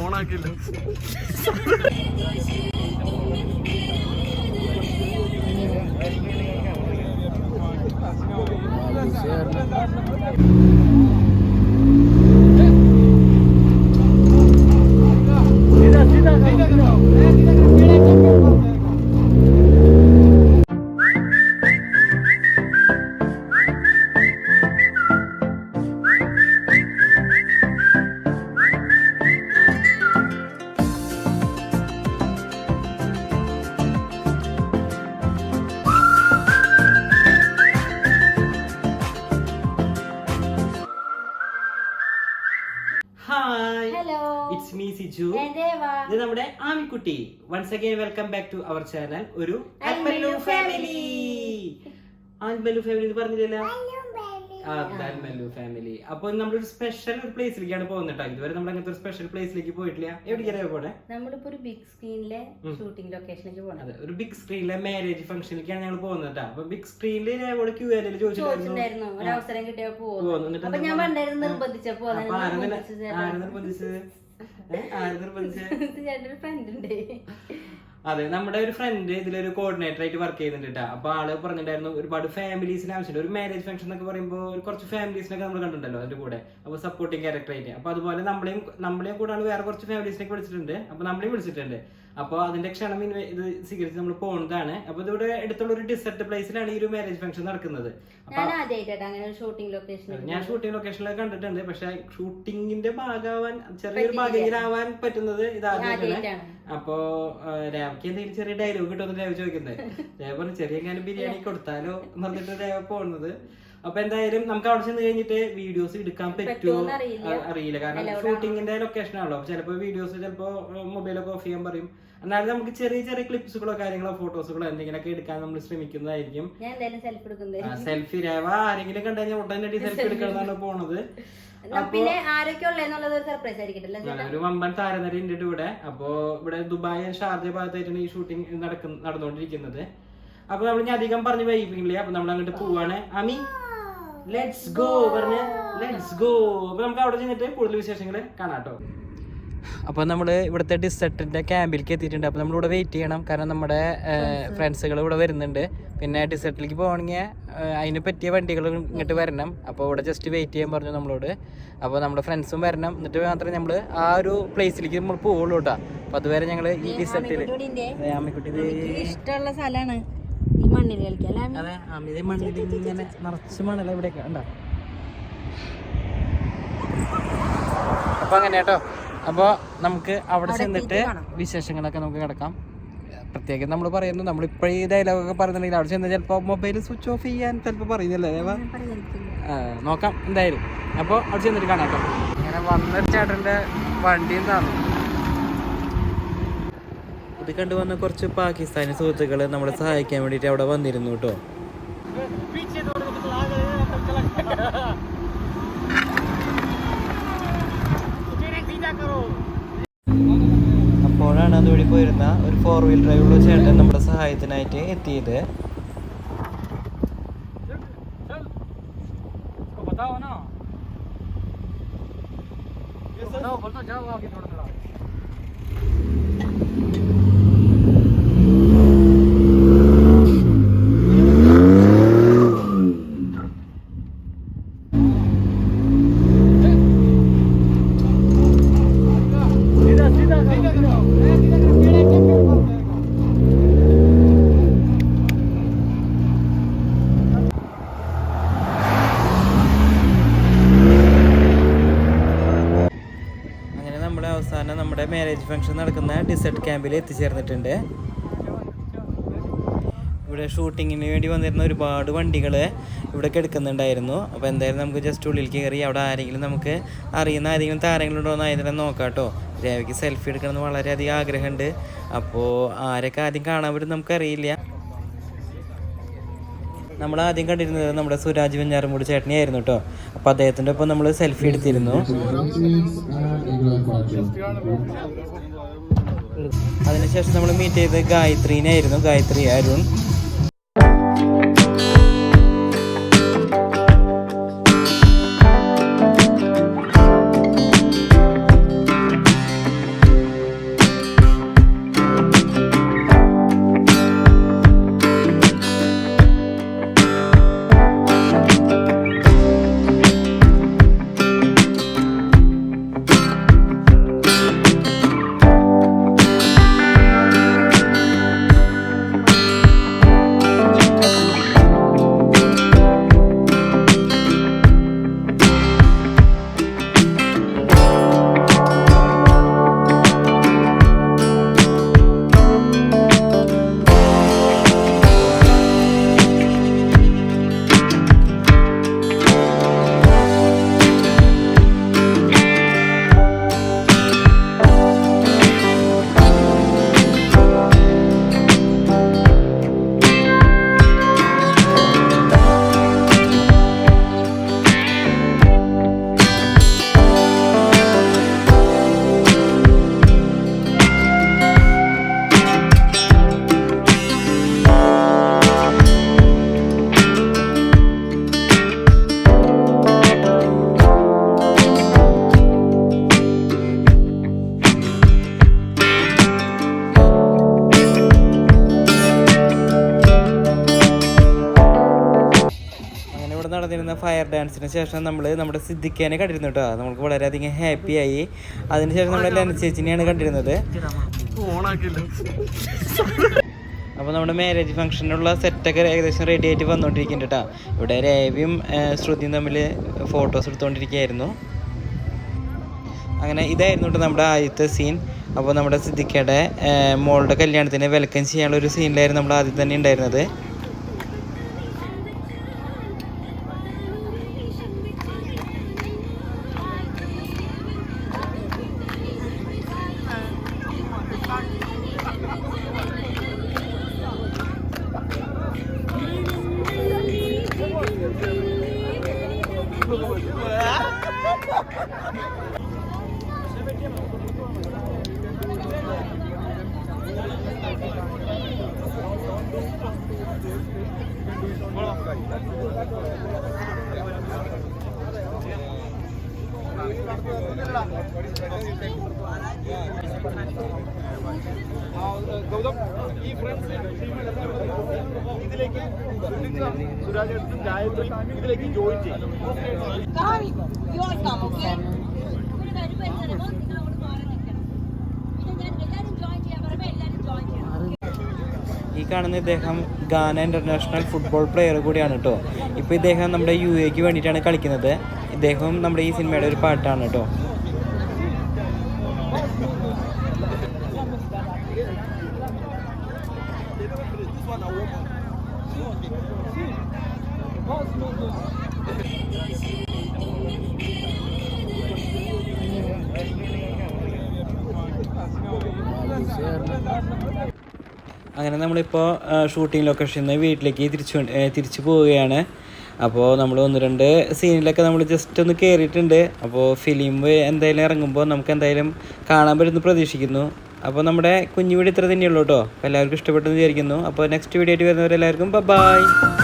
ഓണാക്കില്ല. ഇത് നമ്മുടെ Aamikutty. Once again welcome back to our channel. ഒരു അൽമല്ലു ഫാമിലി. അൽമല്ലു ഫാമിലി എന്ന് പറഞ്ഞില്ലല്ലോ, അൽമല്ലു ഫാമിലി. അപ്പൊ നമ്മളൊരു സ്പെഷ്യൽ ഒരു പ്ലേസിലേക്കാണ് പോകുന്നത്. ഇതുവരെ നമ്മൾ അങ്ങനത്തെ ഒരു സ്പെഷ്യൽ പ്ലേസിലേക്ക് പോയിട്ടില്ല. എവിടേക്കാണ് പോണേ? നമ്മളിപ്പോ ഒരു ബിഗ് സ്ക്രീനിലെ ഷൂട്ടിംഗ് ലൊക്കേഷനിലേക്ക് പോകണം. അതെ, ഒരു ബിഗ് സ്ക്രീനിലെ മാരേജ് ഫംഗ്ഷനിലേക്കാണ് ഞങ്ങൾ പോകുന്നത്. അപ്പൊ ബിഗ് സ്ക്രീനിൽ ക്യൂആറിൽ ചോദിച്ചിട്ടുണ്ടായിരുന്നു ഒരു അവസരം കിട്ടിയപ്പോ പോകുന്നു. അപ്പൊ ഞാൻ പണ്ടായിരുന്നു നിർബന്ധിച്ചപ്പോ അതെ, നമ്മുടെ ഒരു ഫ്രണ്ട് ഇതിലൊരു കോർഡിനേറ്റർ ആയിട്ട് വർക്ക് ചെയ്യുന്നുണ്ട് കേട്ടോ. അപ്പൊ ആള് പറഞ്ഞിട്ടുണ്ടായിരുന്നു ഒരുപാട് ഫാമിലീസിന് ആവശ്യമുണ്ട്. ഒരു മാരേജ് ഫംഗ്ഷൻ എന്നൊക്കെ പറയുമ്പോൾ കുറച്ച് ഫാമിലീസിനൊക്കെ നമ്മൾ കണ്ടിട്ടുണ്ടല്ലോ അതിന്റെ കൂടെ. അപ്പൊ സപ്പോർട്ടിങ് ക്യാരക്ടർ ആയിട്ട്. അപ്പൊ അതുപോലെ നമ്മളെയും കൂടാണ് വേറെ കുറച്ച് ഫാമിലീസിനൊക്കെ വിളിച്ചിട്ടുണ്ട്. അപ്പൊ നമ്മളെയും വിളിച്ചിട്ടുണ്ട്. അപ്പൊ അതിന്റെ ക്ഷണം ഇത് സ്വീകരിച്ച് നമ്മൾ പോകുന്നതാണ്. അപ്പൊ ഇതിവിടെ അടുത്തുള്ള ഒരു ഡിസർട്ട് പ്ലേസിലാണ് ഈ ഒരു മാരേജ് ഫംഗ്ഷൻ നടക്കുന്നത്. ഞാൻ ഷൂട്ടിംഗ് ലൊക്കേഷനിലൊക്കെ കണ്ടിട്ടുണ്ട്. പക്ഷെ ഷൂട്ടിങ്ങിന്റെ ഭാഗമാവാൻ ചെറിയൊരു ഭാഗമാവാൻ പറ്റുന്നത് ഇതാദ്യമായിട്ടാണ്. അപ്പൊ രേവയ്ക്ക് എന്തെങ്കിലും ചെറിയ ഡയലോഗ് കിട്ടുമെന്ന് രേവ ചോദിക്കുന്നത്. രേവ പറഞ്ഞു ചെറിയ കാര്യം ബിരിയാണി കൊടുത്താലോ എന്ന് പറഞ്ഞിട്ട് രേവ പോകുന്നത്. അപ്പൊ എന്തായാലും നമുക്ക് അവിടെ ചെന്ന് കഴിഞ്ഞിട്ട് വീഡിയോസ് എടുക്കാൻ പറ്റുമോ അറിയില്ല. കാരണം ഷൂട്ടിങ്ങിന്റെ ലൊക്കേഷൻ ആണല്ലോ. ചിലപ്പോ വീഡിയോസ് ചിലപ്പോ മൊബൈലൊക്കെ ഓഫ് ചെയ്യാൻ പറയും. എന്നാലും നമുക്ക് ചെറിയ ചെറിയ ക്ലിപ്സുകളോ കാര്യങ്ങളോ ഫോട്ടോസുകളോ എന്തെങ്കിലുമൊക്കെ എടുക്കാൻ നമ്മൾ ശ്രമിക്കുന്നതായിരിക്കും. സെൽഫി രേവ ആരെങ്കിലും കണ്ടു കഴിഞ്ഞാൽ ഉടനടി സെൽഫി എടുക്കണമെന്നാണ് പോണത്. പിന്നെ ആരൊക്കെ ഉള്ളത് സർപ്രൈസ് ആയിരിക്കട്ടെ. ഒരു വമ്പൻ താരനിര ഉണ്ട് ഇവിടെ. അപ്പൊ ഇവിടെ ദുബായ് ഷാർജ ഭാഗത്തായിട്ടാണ് ഈ ഷൂട്ടിംഗ് നടന്നുകൊണ്ടിരിക്കുന്നത്. അപ്പൊ നമ്മൾ ഞാൻ അധികം പറഞ്ഞ് വൈകിപ്പിക്കില്ല. അപ്പൊ നമ്മൾ അങ്ങോട്ട് പോവാണ്. അമി ലെറ്റ്സ് ഗോ പറഞ്ഞ് ലെറ്റ്സ് ഗോ. അപ്പൊ നമുക്ക് അവിടെ ചെന്നിട്ട് കൂടുതൽ വിശേഷങ്ങൾ കാണാട്ടോ. അപ്പോൾ നമ്മൾ ഇവിടുത്തെ ഡിസർട്ടിൻ്റെ ക്യാമ്പിലേക്ക് എത്തിയിട്ടുണ്ട്. അപ്പോൾ നമ്മളിവിടെ വെയിറ്റ് ചെയ്യണം. കാരണം നമ്മുടെ ഫ്രണ്ട്സുകൾ ഇവിടെ വരുന്നുണ്ട്. പിന്നെ ഡിസർട്ടിലേക്ക് പോകണമെങ്കിൽ അതിന് പറ്റിയ വണ്ടികൾ ഇങ്ങോട്ട് വരണം. അപ്പോൾ ഇവിടെ ജസ്റ്റ് വെയിറ്റ് ചെയ്യാൻ പറഞ്ഞു നമ്മളോട്. അപ്പോൾ നമ്മുടെ ഫ്രണ്ട്സും വരണം. എന്നിട്ട് മാത്രമേ നമ്മൾ ആ ഒരു പ്ലേസിലേക്ക് നമ്മൾ പോവുള്ളൂ കേട്ടോ. അപ്പോൾ അതുവരെ ഞങ്ങൾ ഈ ഡിസർട്ടിൽ അമ്മിക്കുട്ടി ഇഷ്ടമുള്ള സ്ഥലമാണ് ഈ മണ്ണിൽ കളിക്കാൻ. അതെ, അമിത മണ്ണിൽ ഇങ്ങനെ നിറച്ച് മണ്ണല്ല ഇവിടെയൊക്കെ ഉണ്ടോ. അപ്പോൾ അങ്ങനെ കേട്ടോ. അപ്പോൾ നമുക്ക് അവിടെ ചെന്നിട്ട് വിശേഷങ്ങളൊക്കെ നമുക്ക് കിടക്കാം. പ്രത്യേകം നമ്മൾ പറയുന്നു, നമ്മളിപ്പോഴീ ഡയലോഗൊക്കെ പറയുന്നുണ്ടെങ്കിൽ അവിടെ ചെന്ന് ചിലപ്പോൾ മൊബൈൽ സ്വിച്ച് ഓഫ് ചെയ്യാൻ ചിലപ്പോൾ പറയുന്നില്ലേ ദേവ? നോക്കാം എന്തായാലും. അപ്പോൾ അവിടെ ചെന്നിട്ട് കാണാം കേട്ടോ. ഇങ്ങനെ വന്നൊരു ചേട്ടൻ്റെ വണ്ടിയും താന്നു. ഇത് കണ്ടുവന്ന കുറച്ച് പാകിസ്ഥാനി സുഹൃത്തുക്കൾ നമ്മളെ സഹായിക്കാൻ വേണ്ടിയിട്ട് അവിടെ വന്നിരുന്നു കേട്ടോ. അപ്പോഴാണ് അതുവഴി പോയിരുന്ന ഒരു 4 വീൽ ഡ്രൈവുള്ള ചേട്ടൻ നമ്മുടെ സഹായത്തിനായിട്ട് എത്തിയത്. അവസാനം നമ്മുടെ മാരേജ് ഫംഗ്ഷൻ നടക്കുന്ന ഡിസർട്ട് ക്യാമ്പിൽ എത്തിച്ചേർന്നിട്ടുണ്ട്. ഇവിടെ ഷൂട്ടിങ്ങിന് വേണ്ടി വന്നിരുന്ന ഒരുപാട് വണ്ടികൾ ഇവിടെ എടുക്കുന്നുണ്ടായിരുന്നു. അപ്പോൾ എന്തായാലും നമുക്ക് ജസ്റ്റ് ഉള്ളിൽ കയറി അവിടെ ആരെങ്കിലും നമുക്ക് അറിയുന്ന ആരെങ്കിലും താരങ്ങളുണ്ടോ എന്ന് ആയതിനെ നോക്കാം കേട്ടോ. രേവയ്ക്ക് സെൽഫി എടുക്കണമെന്ന് വളരെയധികം ആഗ്രഹമുണ്ട്. അപ്പോൾ ആരൊക്കെ ആദ്യം കാണാൻ പറ്റും നമുക്കറിയില്ല. നമ്മൾ ആദ്യം കണ്ടിരുന്നത് നമ്മുടെ സുരാജ് വെഞ്ഞാറമൂട് ചേട്ടനെയായിരുന്നു കേട്ടോ. അപ്പോൾ അദ്ദേഹത്തിൻ്റെ ഒപ്പം നമ്മൾ സെൽഫി എടുത്തിരുന്നു. അതിനുശേഷം നമ്മൾ മീറ്റ് ചെയ്തത് ഗായത്രീനായിരുന്നു, ഗായത്രി അരുൺ. ഉണ്ടായിരുന്ന ഫയർ ഡാൻസിന് ശേഷം നമ്മൾ നമ്മുടെ സിദ്ദിഖേനെ കണ്ടിരുന്നു കേട്ടോ. നമുക്ക് വളരെയധികം ഹാപ്പി ആയി. അതിനുശേഷം നമ്മുടെ ലെന ചേച്ചിനെയാണ് കണ്ടിരുന്നത്. അപ്പോൾ നമ്മുടെ മാരേജ് ഫംഗ്ഷനുള്ള സെറ്റൊക്കെ ഏകദേശം റെഡി ആയിട്ട് വന്നുകൊണ്ടിരിക്കുന്നുണ്ട് കേട്ടോ. ഇവിടെ രേവയും ശ്രുതിയും തമ്മിൽ ഫോട്ടോസ് എടുത്തുകൊണ്ടിരിക്കുകയായിരുന്നു. അങ്ങനെ ഇതായിരുന്നു കേട്ടോ നമ്മുടെ ആദ്യത്തെ സീൻ. അപ്പോൾ നമ്മുടെ സിദ്ദിഖയുടെ മോളുടെ കല്യാണത്തിന് വെൽക്കം ചെയ്യാനുള്ള ഒരു സീനിലായിരുന്നു നമ്മൾ ആദ്യം തന്നെ ഉണ്ടായിരുന്നത്. ഈ കാണുന്ന ഇദ്ദേഹം ഗാന ഇന്റർനാഷണൽ ഫുട്ബോൾ പ്ലെയർ കൂടിയാണ് കേട്ടോ. ഇപ്പോൾ ഇദ്ദേഹം നമ്മുടെ UAE വേണ്ടിയിട്ടാണ് കളിക്കുന്നത്. ഇദ്ദേഹം നമ്മുടെ ഈ സിനിമയുടെ ഒരു പാട്ടാണ് കേട്ടോ. അങ്ങനെ നമ്മളിപ്പോൾ ഷൂട്ടിംഗ് ലൊക്കേഷനിൽ നിന്ന് വീട്ടിലേക്ക് തിരിച്ചു പോവുകയാണ്. അപ്പോൾ നമ്മൾ 1-2 സീനിലൊക്കെ നമ്മൾ ജസ്റ്റ് ഒന്ന് കയറിയിട്ടുണ്ട്. അപ്പോൾ ഫിലിം എന്തായാലും ഇറങ്ങുമ്പോൾ നമുക്ക് എന്തായാലും കാണാൻ പറ്റുമെന്ന് പ്രതീക്ഷിക്കുന്നു. അപ്പോൾ നമ്മുടെ കുഞ്ഞു വീഡിയോ ഇത്ര തന്നെയുള്ളൂ കേട്ടോ. എല്ലാവർക്കും ഇഷ്ടപ്പെട്ടെന്ന് വിചാരിക്കുന്നു. അപ്പോൾ നെക്സ്റ്റ് വീഡിയോ ആയിട്ട് വരുന്നവരെല്ലാവർക്കും ബൈ.